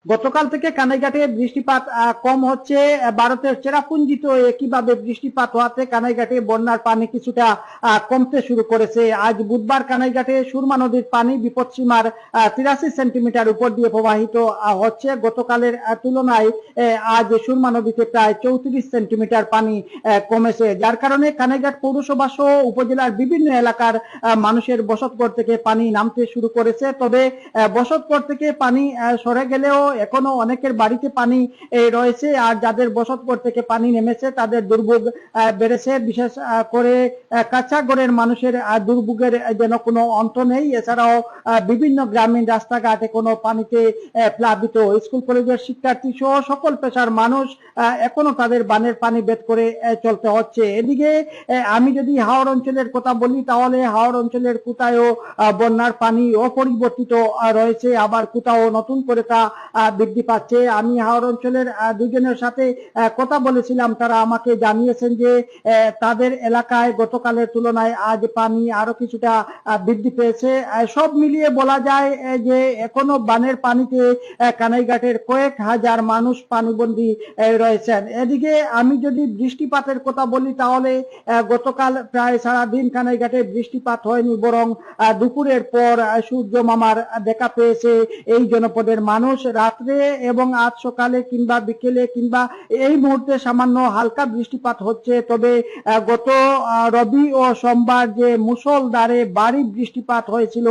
গতকাল থেকে কানাইঘাটে বৃষ্টিপাত কম হচ্ছে। ভারতের চেরাপুঞ্জিতে একইভাবে বৃষ্টিপাত হওয়াতে কানাইঘাটে বন্যার পানি কিছুটা কমতে শুরু করেছে। আজ বুধবার কানাইঘাটে সুরমা নদীর পানি বিপদসীমার 83 সেন্টিমিটার উপর দিয়ে প্রবাহিত হচ্ছে। গতকালের তুলনায় আজ সুরমা নদীতে প্রায় 34 সেন্টিমিটার পানি কমেছে, যার কারণে কানাইঘাট পৌরসভা সহ উপজেলার বিভিন্ন এলাকার মানুষের বসতঘর থেকে পানি নামতে শুরু করেছে। তবে বসতঘর থেকে পানি সরে গেলেও এখনো অনেকের বাড়িতে পানি রয়েছে, আর যাদের বসতঘর থেকে পানি নেমেছে তাদের দুর্ভোগ বেড়েছে। বিশেষ করে কাঁচাগড়ের মানুষের দুর্ভোগের যেন কোনো অন্ত নেই। এছাড়াও বিভিন্ন গ্রামীণ রাস্তাঘাট কোনো পানিতে প্লাবিত। স্কুল কলেজের শিক্ষার্থী সহ সকল পেশার মানুষ এখনো তাদের বানের পানি বের করে চলতে হচ্ছে। এদিকে আমি যদি হাওর অঞ্চলের কথা বলি, তাহলে হাওর অঞ্চলের কোথাও বন্যার পানি অপরিবর্তিত রয়েছে, আবার কোথাও নতুন করে তা বৃদ্ধি পাচ্ছে। আমি হাওর অঞ্চলের দুজনের সাথে কথা বলেছিলাম, তারা আমাকে জানিয়েছেন যে তাদের এলাকায় গতকালের তুলনায় আজ পানি আরো কিছুটা বৃদ্ধি পেয়েছে। সব মিলিয়ে বলা যায় যে এখনো বানের পানিতে কানাইঘাটের কয়েক হাজার মানুষ পানিবন্দী রয়েছেন। এদিকে আমি যদি বৃষ্টিপাতের কথা বলি, তাহলে গতকাল প্রায় সারাদিন কানাইঘাটে বৃষ্টিপাত হয়নি, বরং দুপুরের পর সূর্য মামার দেখা পেয়েছে এই জনপদের মানুষ। রাত্রে এবং আজ সকালে কিংবা বিকেলে কিংবা এই মুহূর্তে সামান্য হালকা বৃষ্টিপাত হচ্ছে। তবে গত রবি ও সোমবার যে মুষলধারে ভারী বৃষ্টিপাত হয়েছিল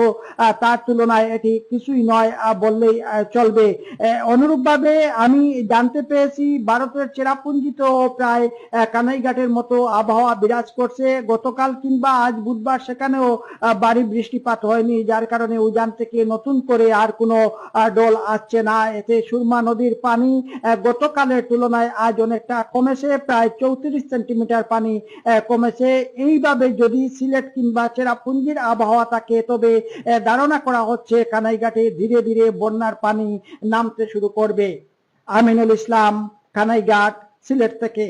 তার তুলনায় এটি কিছুই নয় বললেই চলবে। অনুরূপভাবে আমি জানতে পেরেছি ভারতের চেরাপুঞ্জিতেও প্রায় কানাইঘাটের মতো আবহাওয়া বিরাজ করছে। গতকাল কিংবা আজ বুধবার সেখানেও ভারী বৃষ্টিপাত হয়নি, যার কারণে উজান থেকে নতুন করে আর কোনো ডল আসছে না। এতে সুরমা নদীর পানি গতকালের তুলনায় আজ অনেকটা কমেছে, প্রায় 34 সেন্টিমিটার পানি কমেছে। এইভাবে যদি সিলেট কিংবা চেরাপুঞ্জির আবহাওয়া থাকে, তবে ধারণা করা হচ্ছে কানাইঘাটে ধীরে ধীরে বন্যার পানি নামতে শুরু করবে। আমিনুল ইসলাম, কানাইঘাট, সিলেট থেকে।